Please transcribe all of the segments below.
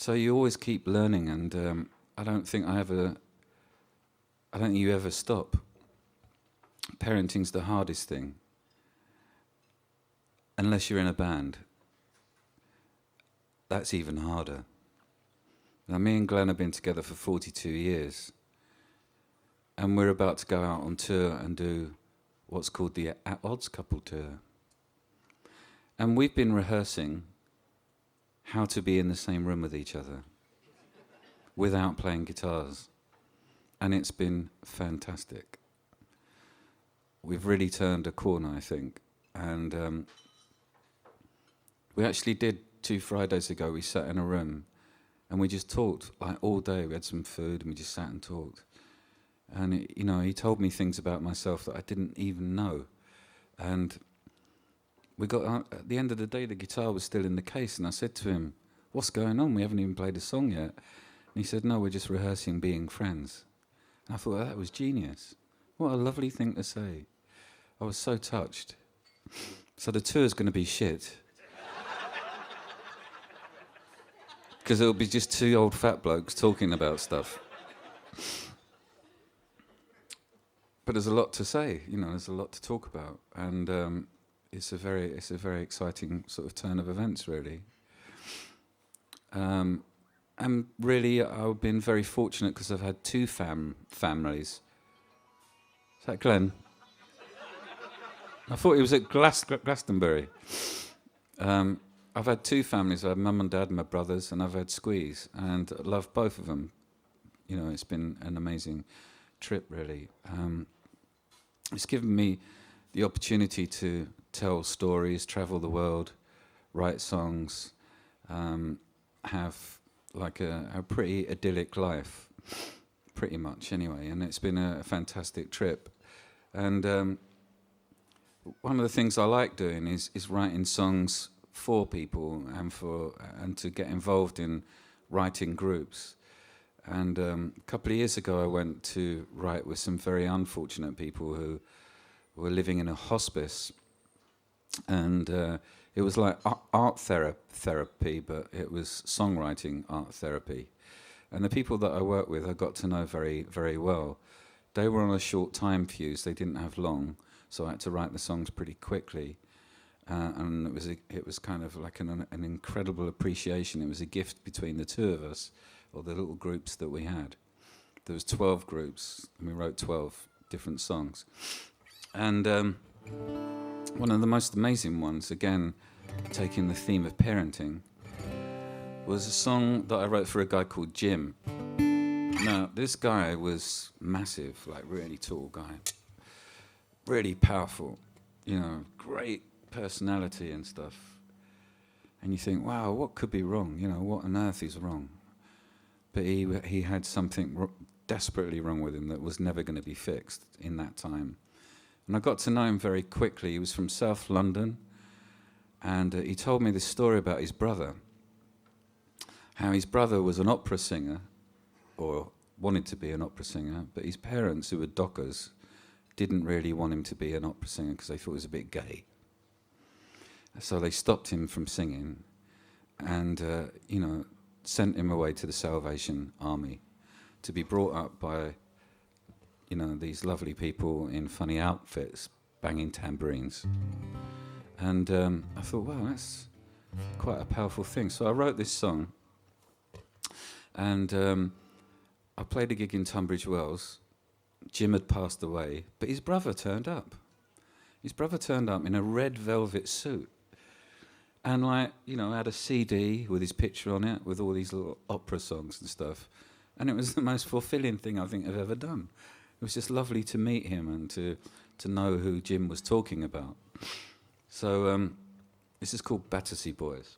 So you always keep learning, and I don't think you ever stop. Parenting's the hardest thing, unless you're in a band. That's even harder. Now, me and Glenn have been together for 42 years, and we're about to go out on tour and do what's called the At Odds Couple Tour. And we've been rehearsing how to be in the same room with each other without playing guitars. And it's been fantastic. We've really turned a corner, I think. And we actually did 2 Fridays ago, we sat in a room and we just talked like all day. We had some food and we just sat and talked. And he told me things about myself that I didn't even know. And we got out, at the end of the day, the guitar was still in the case, and I said to him, "What's going on? We haven't even played a song yet." And he said, "No, we're just rehearsing being friends." And I thought, that was genius. What a lovely thing to say. I was so touched. So the tour's going to be shit. Because it'll be just 2 old fat blokes talking about stuff. But there's a lot to say, there's a lot to talk about. And it's a very exciting sort of turn of events, really. And really, I've been very fortunate because I've had 2 families. Is that Glenn? I thought he was at Glastonbury. I've had 2 families. I had mum and dad and my brothers, and I've had Squeeze, and I love both of them. It's been an amazing trip, really. It's given me the opportunity to tell stories, travel the world, write songs, have like a pretty idyllic life, pretty much anyway, and it's been a fantastic trip. And one of the things I like doing is writing songs for people and to get involved in writing groups. And a couple of years ago I went to write with some very unfortunate people who were living in a hospice, and it was like art therapy, but it was songwriting art therapy. And the people that I worked with I got to know very, very well. They were on a short time fuse, they didn't have long, so I had to write the songs pretty quickly. And it was kind of like an incredible appreciation. It was a gift between the 2 of us, or the little groups that we had. There was 12 groups, and we wrote 12 different songs. And one of the most amazing ones, again, taking the theme of parenting, was a song that I wrote for a guy called Jim. Now, this guy was massive, like really tall guy, really powerful, great personality and stuff. And you think, wow, what could be wrong? What on earth is wrong? But he had something desperately wrong with him that was never going to be fixed in that time. And I got to know him very quickly. He was from South London, and he told me this story about his brother, how his brother was an opera singer, or wanted to be an opera singer, but his parents, who were dockers, didn't really want him to be an opera singer because they thought he was a bit gay. So they stopped him from singing and, sent him away to the Salvation Army to be brought up by, these lovely people in funny outfits, banging tambourines. And I thought, wow, that's quite a powerful thing. So I wrote this song, and I played a gig in Tunbridge Wells. Jim had passed away, but his brother turned up. His brother turned up in a red velvet suit. And had a CD with his picture on it, with all these little opera songs and stuff. And it was the most fulfilling thing I think I've ever done. It was just lovely to meet him and to know who Jim was talking about. So this is called Battersea Boys.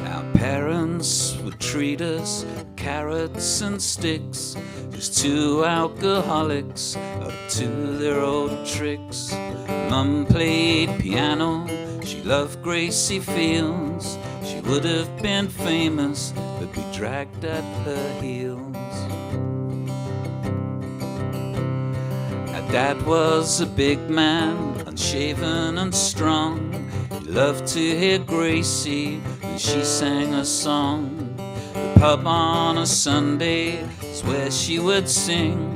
Our parents would treat us carrots and sticks, just 2 alcoholics up to their old tricks. Mum played piano, she loved Gracie Fields. She would have been famous, but we dragged at her heels. Our dad was a big man, unshaven and strong. He loved to hear Gracie when she sang a song. The pub on a Sunday is where she would sing.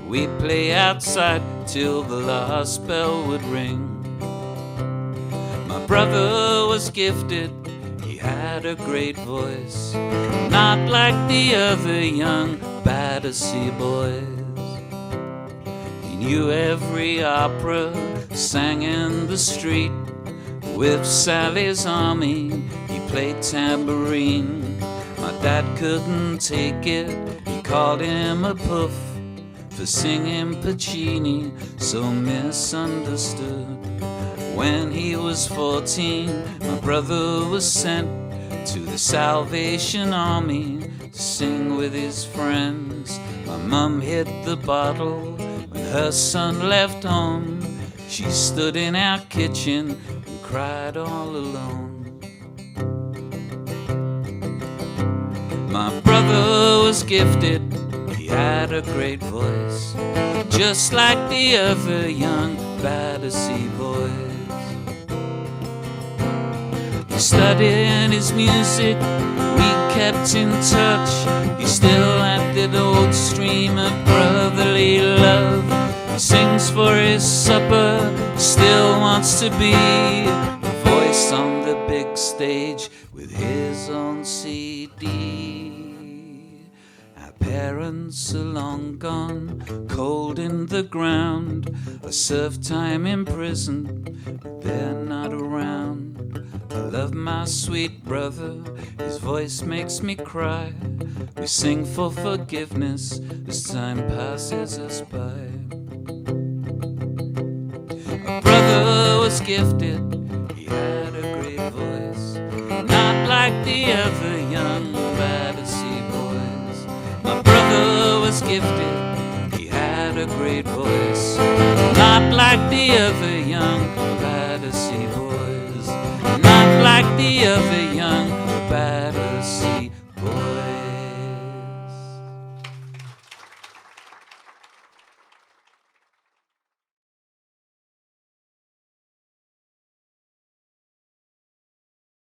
We'd play outside till the last bell would ring. My brother was gifted, he had a great voice, not like the other young Battersea boys. He knew every opera, sang in the street. With Sally's Army, he played tambourine. My dad couldn't take it, he called him a puff for singing Puccini, so misunderstood. When he was 14, my brother was sent to the Salvation Army to sing with his friends. My mum hit the bottle when her son left home. She stood in our kitchen and cried all alone. My brother was gifted, he had a great voice, just like the other young Battersea boys. He studied his music, we kept in touch. He still had that old stream of brotherly love. He sings for his supper, still wants to be a voice on the big stage with his own CD. Our parents are long gone, cold in the ground. I served time in prison, but they're not around. I love my sweet brother, his voice makes me cry. We sing for forgiveness as time passes us by. My brother was gifted, he had a great voice, not like the other young Battersea boys. My brother was gifted, he had a great voice, not like the other young Battersea boys, not like the other